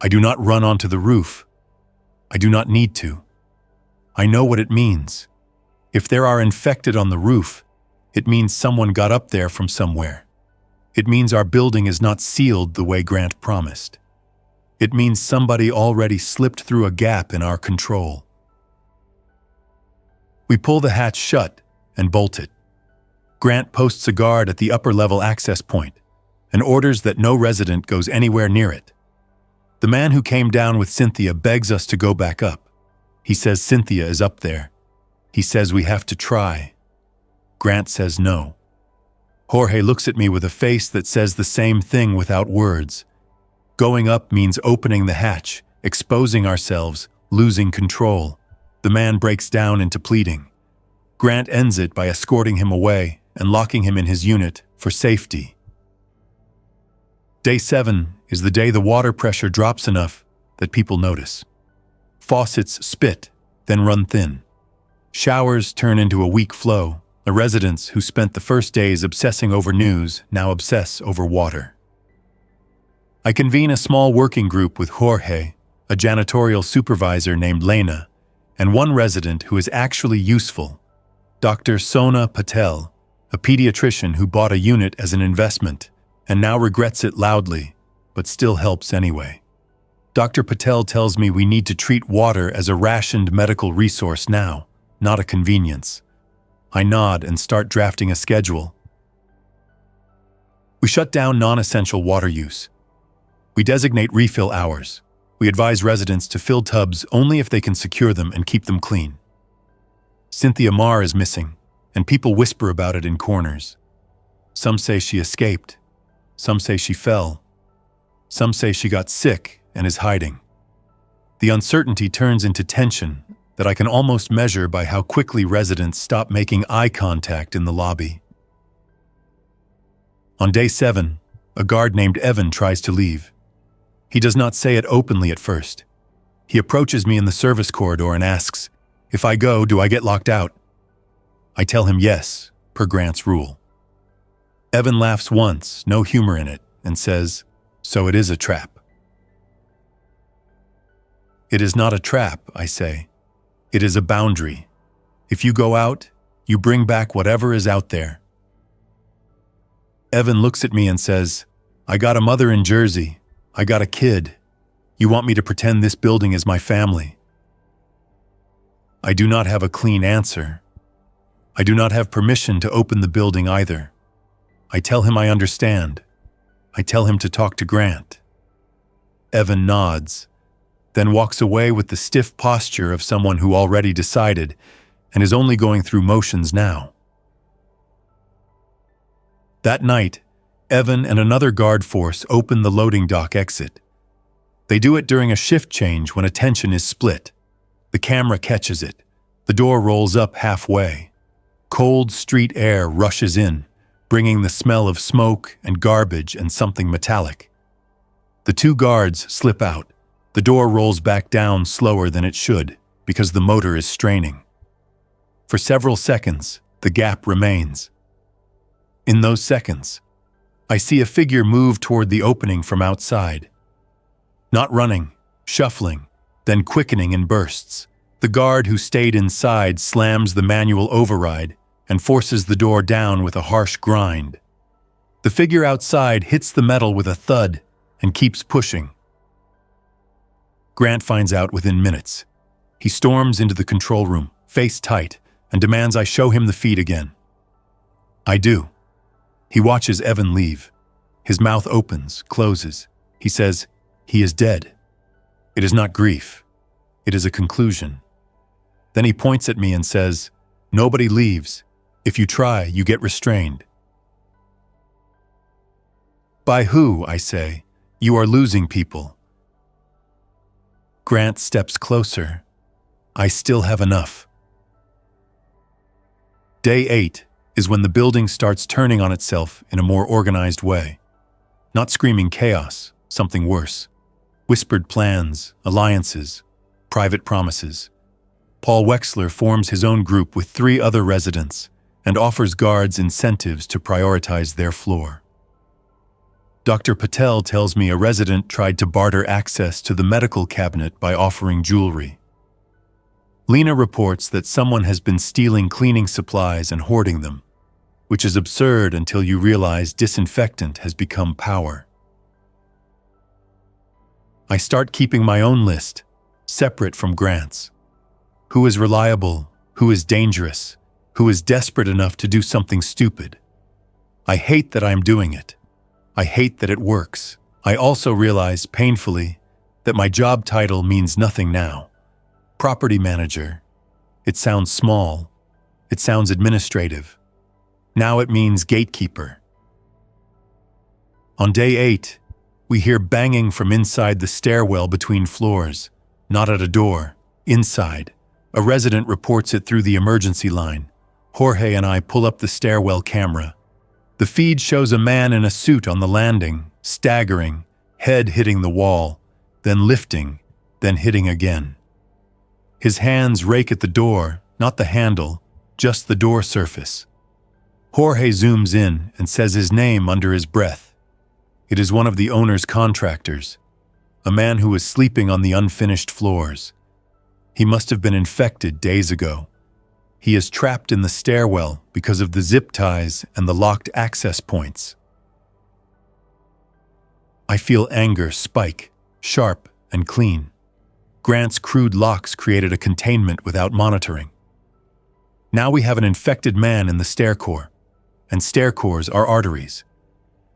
I do not run onto the roof. I do not need to. I know what it means. If there are infected on the roof, It means someone got up there from somewhere. It means our building is not sealed the way Grant promised. It means somebody already slipped through a gap in our control. We pull the hatch shut and bolt it. Grant posts a guard at the upper-level access point and orders that no resident goes anywhere near it. The man who came down with Cynthia begs us to go back up. He says Cynthia is up there. He says we have to try. Grant says no. Jorge looks at me with a face that says the same thing without words. Going up means opening the hatch, exposing ourselves, losing control. The man breaks down into pleading. Grant ends it by escorting him away and locking him in his unit for safety. Day 7 is the day the water pressure drops enough that people notice. Faucets spit, then run thin. Showers turn into a weak flow. The residents who spent the first days obsessing over news now obsess over water. I convene a small working group with Jorge, a janitorial supervisor named Lena, and one resident who is actually useful, Dr. Sona Patel, a pediatrician who bought a unit as an investment and now regrets it loudly, but still helps anyway. Dr. Patel tells me we need to treat water as a rationed medical resource now, not a convenience. I nod and start drafting a schedule. We shut down non-essential water use. We designate refill hours. We advise residents to fill tubs only if they can secure them and keep them clean. Cynthia Marr is missing, and people whisper about it in corners. Some say she escaped. Some say she fell. Some say she got sick and is hiding. The uncertainty turns into tension that I can almost measure by how quickly residents stop making eye contact in the lobby. On day 7, a guard named Evan tries to leave. He does not say it openly at first. He approaches me in the service corridor and asks, "If I go, do I get locked out?" I tell him yes, per Grant's rule. Evan laughs once, no humor in it, and says, "So it is a trap." "It is not a trap," I say. "It is a boundary. If you go out, you bring back whatever is out there." Evan looks at me and says, "I got a mother in Jersey. I got a kid. You want me to pretend this building is my family?" I do not have a clean answer. I do not have permission to open the building either. I tell him I understand. I tell him to talk to Grant. Evan nods, then walks away with the stiff posture of someone who already decided and is only going through motions now. That night, Evan and another guard force open the loading dock exit. They do it during a shift change when attention is split. The camera catches it. The door rolls up halfway. Cold street air rushes in, bringing the smell of smoke and garbage and something metallic. The two guards slip out. The door rolls back down slower than it should because the motor is straining. For several seconds, the gap remains. In those seconds, I see a figure move toward the opening from outside. Not running, shuffling, then quickening in bursts. The guard who stayed inside slams the manual override and forces the door down with a harsh grind. The figure outside hits the metal with a thud and keeps pushing. Grant finds out within minutes. He storms into the control room, face tight, and demands I show him the feed again. I do. He watches Evan leave. His mouth opens, closes. He says, "He is dead." It is not grief. It is a conclusion. Then he points at me and says, "Nobody leaves. If you try, you get restrained." "By who?" I say. "You are losing people." Grant steps closer. I still have enough. Day 8 is when the building starts turning on itself in a more organized way. Not screaming chaos, something worse. Whispered plans, alliances, private promises. Paul Wexler forms his own group with 3 other residents and offers guards incentives to prioritize their floor. Dr. Patel tells me a resident tried to barter access to the medical cabinet by offering jewelry. Lena reports that someone has been stealing cleaning supplies and hoarding them. which is absurd until you realize disinfectant has become power. I start keeping my own list, separate from Grant's. Who is reliable? Who is dangerous? Who is desperate enough to do something stupid? I hate that I'm doing it. I hate that it works. I also realize, painfully, that my job title means nothing now. Property manager. It sounds small. It sounds administrative. Now it means gatekeeper. On day 8, we hear banging from inside the stairwell between floors, not at a door, inside. A resident reports it through the emergency line. Jorge and I pull up the stairwell camera. The feed shows a man in a suit on the landing, staggering, head hitting the wall, then lifting, then hitting again. His hands rake at the door, not the handle, just the door surface. Jorge zooms in and says his name under his breath. It is one of the owner's contractors, a man who was sleeping on the unfinished floors. He must have been infected days ago. He is trapped in the stairwell because of the zip ties and the locked access points. I feel anger spike, sharp and clean. Grant's crude locks created a containment without monitoring. Now we have an infected man in the stair core, and stair cores are arteries.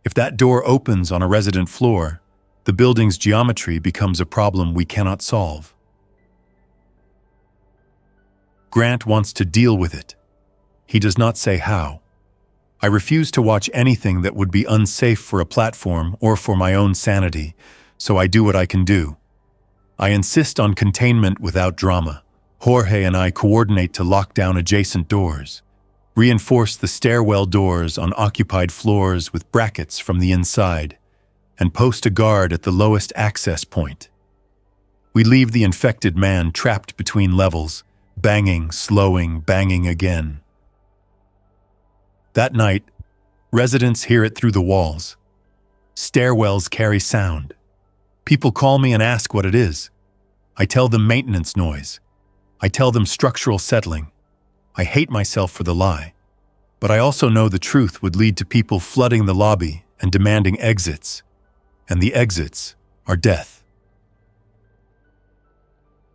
If that door opens on a resident floor, the building's geometry becomes a problem we cannot solve. Grant wants to deal with it. He does not say how. I refuse to watch anything that would be unsafe for a platform or for my own sanity, so I do what I can do. I insist on containment without drama. Jorge and I coordinate to lock down adjacent doors, reinforce the stairwell doors on occupied floors with brackets from the inside, and post a guard at the lowest access point. We leave the infected man trapped between levels, banging, slowing, banging again. That night, residents hear it through the walls. Stairwells carry sound. People call me and ask what it is. I tell them maintenance noise. I tell them structural settling. I hate myself for the lie. But I also know the truth would lead to people flooding the lobby and demanding exits. And the exits are death.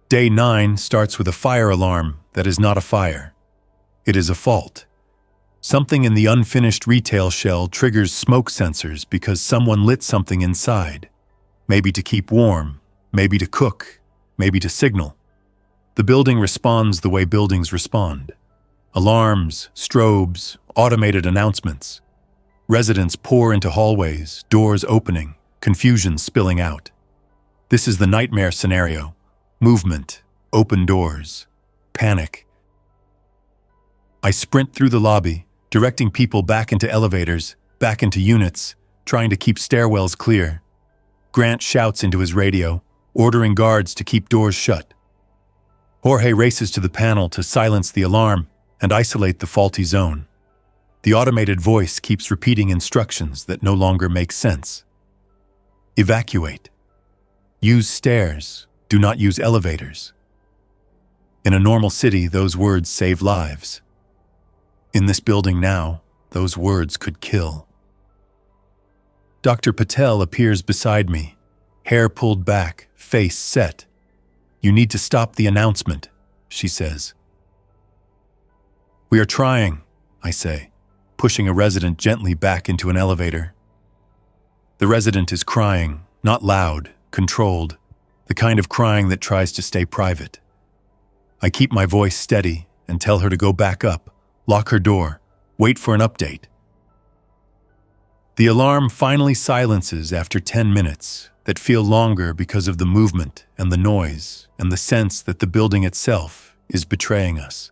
Day 9 starts with a fire alarm that is not a fire. It is a fault. Something in the unfinished retail shell triggers smoke sensors because someone lit something inside. Maybe to keep warm, maybe to cook, maybe to signal. The building responds the way buildings respond. Alarms, strobes, automated announcements. Residents pour into hallways, doors opening, confusion spilling out. This is the nightmare scenario. Movement, open doors, panic. I sprint through the lobby, directing people back into elevators, back into units, trying to keep stairwells clear. Grant shouts into his radio, ordering guards to keep doors shut. Jorge races to the panel to silence the alarm and isolate the faulty zone. The automated voice keeps repeating instructions that no longer make sense. Evacuate. Use stairs. Do not use elevators. In a normal city, those words save lives. In this building now, those words could kill. Dr. Patel appears beside me, hair pulled back, face set. "You need to stop the announcement," she says. "We are trying," I say, pushing a resident gently back into an elevator. The resident is crying, not loud, controlled, the kind of crying that tries to stay private. I keep my voice steady and tell her to go back up, lock her door, wait for an update. The alarm finally silences after 10 minutes that feel longer because of the movement and the noise and the sense that the building itself is betraying us.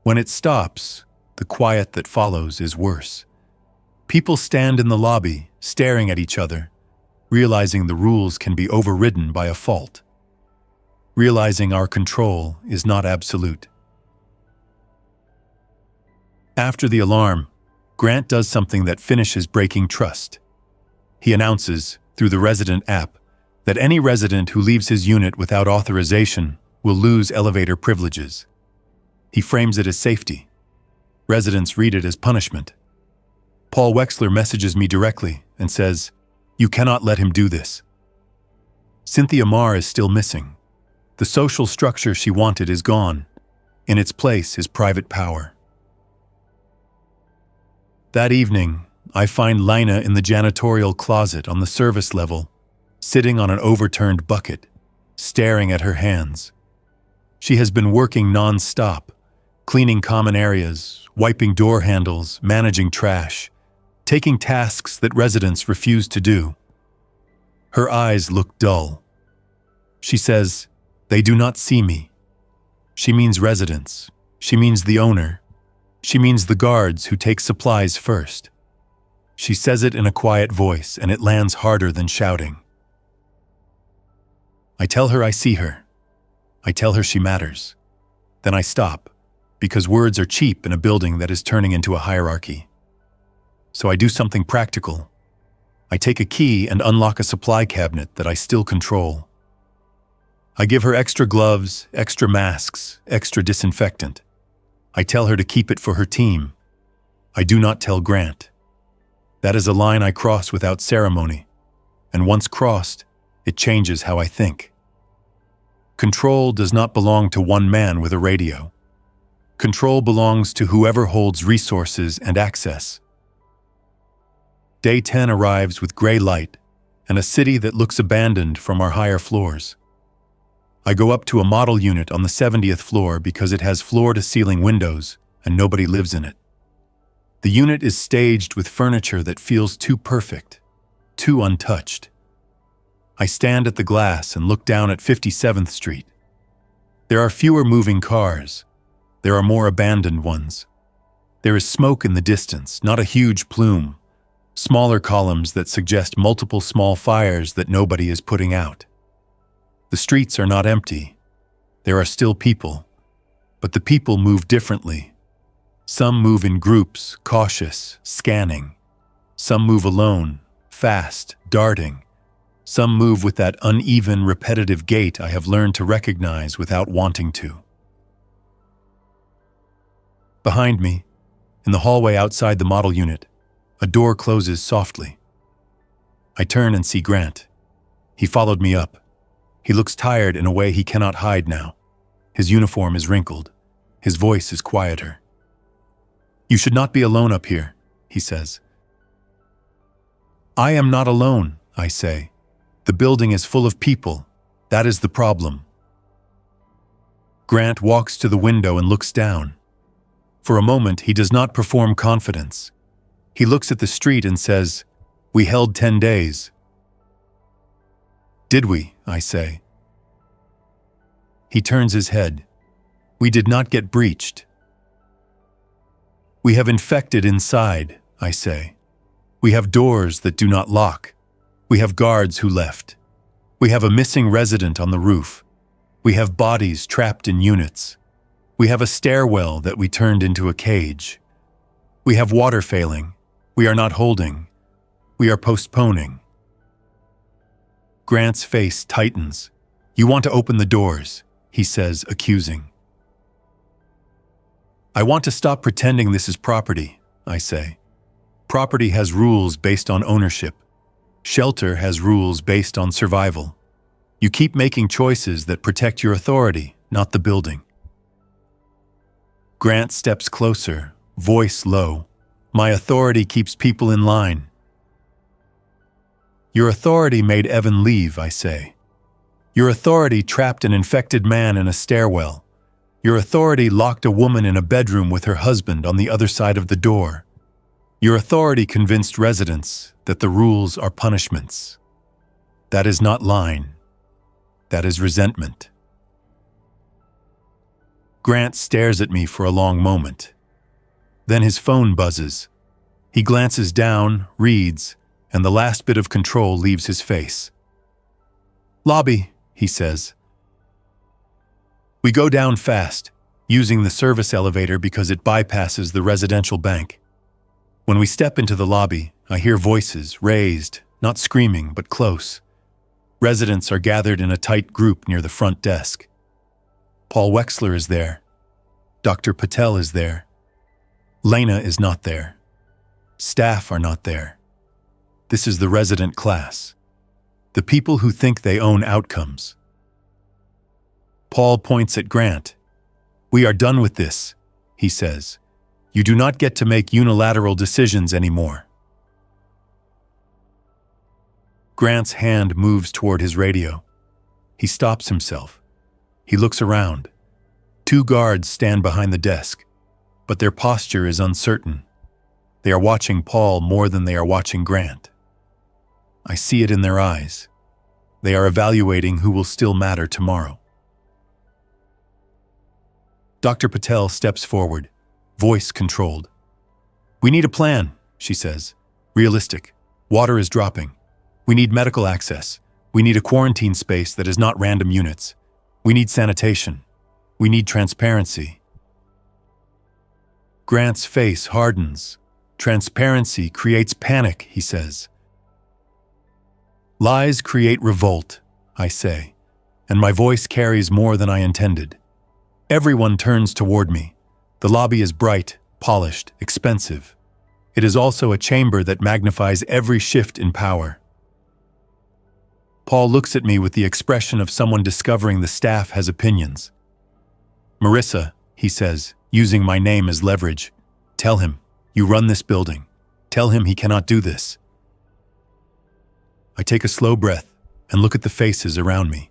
When it stops, the quiet that follows is worse. People stand in the lobby, staring at each other, realizing the rules can be overridden by a fault. Realizing our control is not absolute. After the alarm, Grant does something that finishes breaking trust. He announces, through the resident app, that any resident who leaves his unit without authorization will lose elevator privileges. He frames it as safety. Residents read it as punishment. Paul Wexler messages me directly and says, "You cannot let him do this." Cynthia Marr is still missing. The social structure she wanted is gone. In its place is private power. That evening, I find Lina in the janitorial closet on the service level, sitting on an overturned bucket, staring at her hands. She has been working non-stop, cleaning common areas, wiping door handles, managing trash, taking tasks that residents refuse to do. Her eyes look dull. She says, "They do not see me." She means residents. She means the owner. She means the guards who take supplies first. She says it in a quiet voice, and it lands harder than shouting. I tell her I see her. I tell her she matters. Then I stop, because words are cheap in a building that is turning into a hierarchy. So I do something practical. I take a key and unlock a supply cabinet that I still control. I give her extra gloves, extra masks, extra disinfectant. I tell her to keep it for her team. I do not tell Grant. That is a line I cross without ceremony, and once crossed, it changes how I think. Control does not belong to one man with a radio. Control belongs to whoever holds resources and access. Day 10 arrives with gray light and a city that looks abandoned from our higher floors. I go up to a model unit on the 70th floor because it has floor-to-ceiling windows and nobody lives in it. The unit is staged with furniture that feels too perfect, too untouched. I stand at the glass and look down at 57th Street. There are fewer moving cars. There are more abandoned ones. There is smoke in the distance, not a huge plume. Smaller columns that suggest multiple small fires that nobody is putting out. The streets are not empty. There are still people, but the people move differently. Some move in groups, cautious, scanning. Some move alone, fast, darting. Some move with that uneven, repetitive gait I have learned to recognize without wanting to. Behind me, in the hallway outside the model unit, a door closes softly. I turn and see Grant. He followed me up. He looks tired in a way he cannot hide now. His uniform is wrinkled. His voice is quieter. "You should not be alone up here," he says. "I am not alone," I say. "The building is full of people. That is the problem." Grant walks to the window and looks down. For a moment, he does not perform confidence. He looks at the street and says, "We held 10 days. "Did we?" I say. He turns his head. "We did not get breached." "We have infected inside," I say. "We have doors that do not lock. We have guards who left. We have a missing resident on the roof. We have bodies trapped in units. We have a stairwell that we turned into a cage. We have water failing. We are not holding. We are postponing." Grant's face tightens. "You want to open the doors," he says, accusing. "I want to stop pretending this is property," I say. "Property has rules based on ownership. Shelter has rules based on survival. You keep making choices that protect your authority, not the building." Grant steps closer, voice low. "My authority keeps people in line." "Your authority made Evan leave," I say. "Your authority trapped an infected man in a stairwell. Your authority locked a woman in a bedroom with her husband on the other side of the door. Your authority convinced residents that the rules are punishments. That is not line. That is resentment." Grant stares at me for a long moment. Then his phone buzzes. He glances down, reads, and the last bit of control leaves his face. "Lobby," he says. We go down fast, using the service elevator because it bypasses the residential bank. When we step into the lobby, I hear voices, raised, not screaming, but close. Residents are gathered in a tight group near the front desk. Paul Wexler is there. Dr. Patel is there. Lena is not there. Staff are not there. This is the resident class. The people who think they own outcomes. Paul points at Grant. "We are done with this," he says. "You do not get to make unilateral decisions anymore." Grant's hand moves toward his radio. He stops himself. He looks around. 2 guards stand behind the desk, but their posture is uncertain. They are watching Paul more than they are watching Grant. I see it in their eyes. They are evaluating who will still matter tomorrow. Dr. Patel steps forward, voice controlled. "We need a plan," she says. "Realistic. Water is dropping. We need medical access. We need a quarantine space that is not random units. We need sanitation. We need transparency." Grant's face hardens. "Transparency creates panic," he says. "Lies create revolt," I say, and my voice carries more than I intended. Everyone turns toward me. The lobby is bright, polished, expensive. It is also a chamber that magnifies every shift in power. Paul looks at me with the expression of someone discovering the staff has opinions. "Marissa," he says, using my name as leverage, "tell him, you run this building. Tell him he cannot do this." I take a slow breath and look at the faces around me.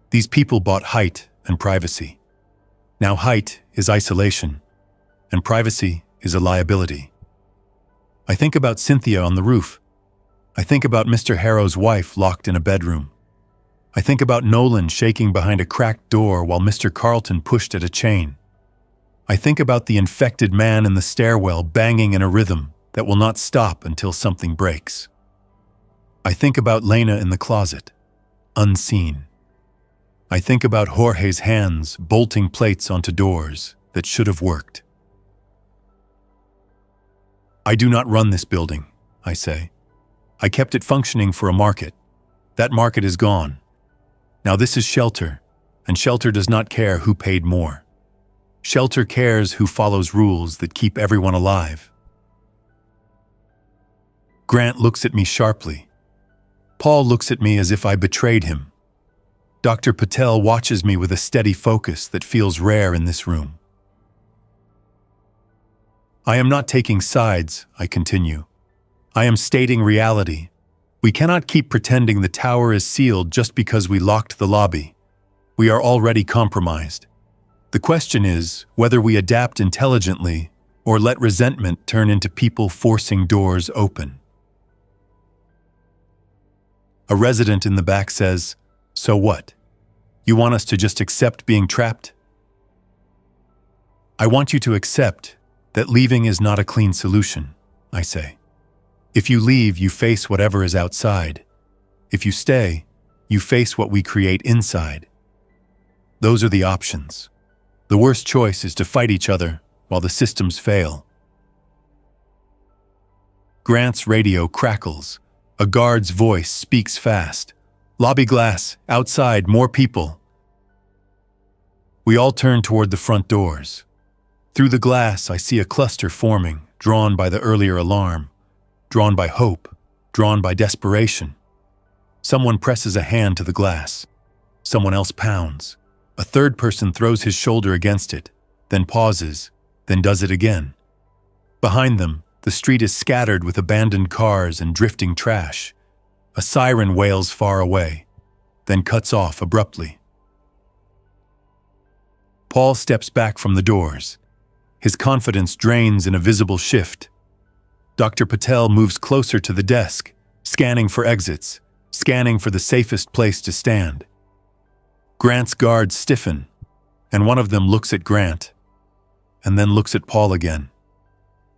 These people bought height and privacy. Now height is isolation, and privacy is a liability. I think about Cynthia on the roof. I think about Mr. Harrow's wife locked in a bedroom. I think about Nolan shaking behind a cracked door while Mr. Carlton pushed at a chain. I think about the infected man in the stairwell banging in a rhythm that will not stop until something breaks. I think about Lena in the closet, unseen. I think about Jorge's hands bolting plates onto doors that should have worked. "I do not run this building," I say. "I kept it functioning for a market. That market is gone. Now this is Shelter, and Shelter does not care who paid more. Shelter cares who follows rules that keep everyone alive." Grant looks at me sharply. Paul looks at me as if I betrayed him. Dr. Patel watches me with a steady focus that feels rare in this room. "I am not taking sides," I continue. "I am stating reality. We cannot keep pretending the tower is sealed just because we locked the lobby. We are already compromised. The question is whether we adapt intelligently or let resentment turn into people forcing doors open." A resident in the back says, "So what? You want us to just accept being trapped?" "I want you to accept that leaving is not a clean solution," I say. "If you leave, you face whatever is outside. If you stay, you face what we create inside. Those are the options. The worst choice is to fight each other while the systems fail." Grant's radio crackles. A guard's voice speaks fast. "Lobby glass, outside, more people." We all turn toward the front doors. Through the glass, I see a cluster forming, drawn by the earlier alarm, drawn by hope, drawn by desperation. Someone presses a hand to the glass. Someone else pounds. A third person throws his shoulder against it, then pauses, then does it again. Behind them, the street is scattered with abandoned cars and drifting trash. A siren wails far away, then cuts off abruptly. Paul steps back from the doors. His confidence drains in a visible shift. Dr. Patel moves closer to the desk, scanning for exits, scanning for the safest place to stand. Grant's guards stiffen, and one of them looks at Grant, and then looks at Paul again,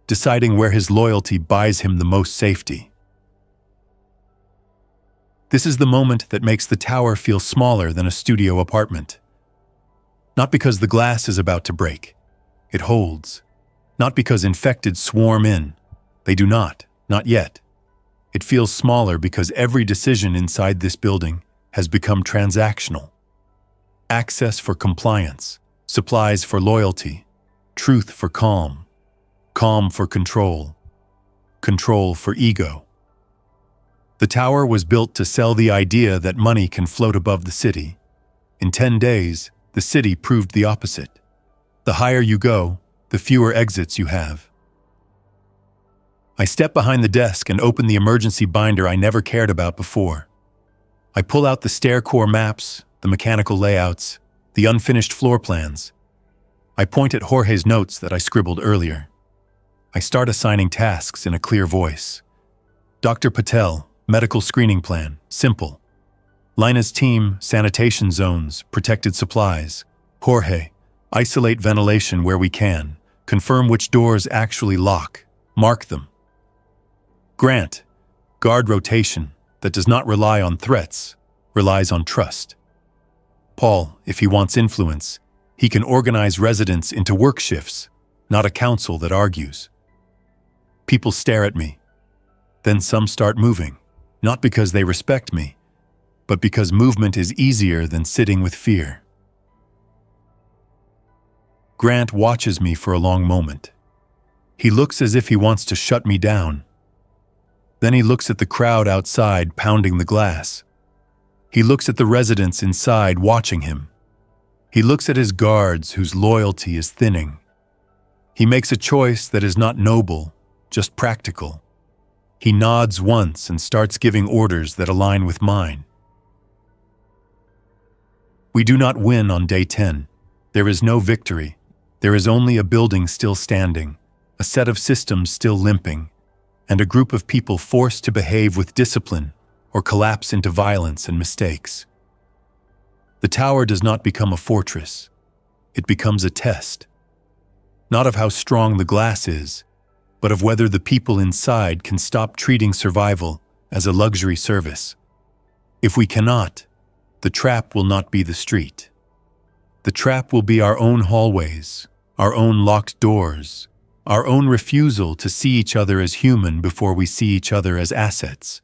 deciding where his loyalty buys him the most safety. This is the moment that makes the tower feel smaller than a studio apartment. Not because the glass is about to break. It holds. Not because infected swarm in. They do not yet. It feels smaller because every decision inside this building has become transactional. Access for compliance, supplies for loyalty, truth for calm. calm for control, control for ego. The tower was built to sell the idea that money can float above the city. In 10 days, the city proved the opposite. The higher you go, the fewer exits you have. I step behind the desk and open the emergency binder I never cared about before. I pull out the stair core maps, the mechanical layouts, the unfinished floor plans. I point at Jorge's notes that I scribbled earlier. I start assigning tasks in a clear voice. Dr. Patel, medical screening plan, simple. Lina's team, sanitation zones, protected supplies. Jorge, isolate ventilation where we can. Confirm which doors actually lock. Mark them. Grant, guard rotation that does not rely on threats, relies on trust. Paul, if he wants influence, he can organize residents into work shifts, not a council that argues. People stare at me. Then some start moving, not because they respect me, but because movement is easier than sitting with fear. Grant watches me for a long moment. He looks as if he wants to shut me down. Then he looks at the crowd outside pounding the glass. He looks at the residents inside watching him. He looks at his guards whose loyalty is thinning. He makes a choice that is not noble, just practical. He nods once and starts giving orders that align with mine. We do not win on day 10. There is no victory. There is only a building still standing, a set of systems still limping, and a group of people forced to behave with discipline or collapse into violence and mistakes. The tower does not become a fortress. It becomes a test. Not of how strong the glass is, but of whether the people inside can stop treating survival as a luxury service. If we cannot, the trap will not be the street. The trap will be our own hallways, our own locked doors, our own refusal to see each other as human before we see each other as assets.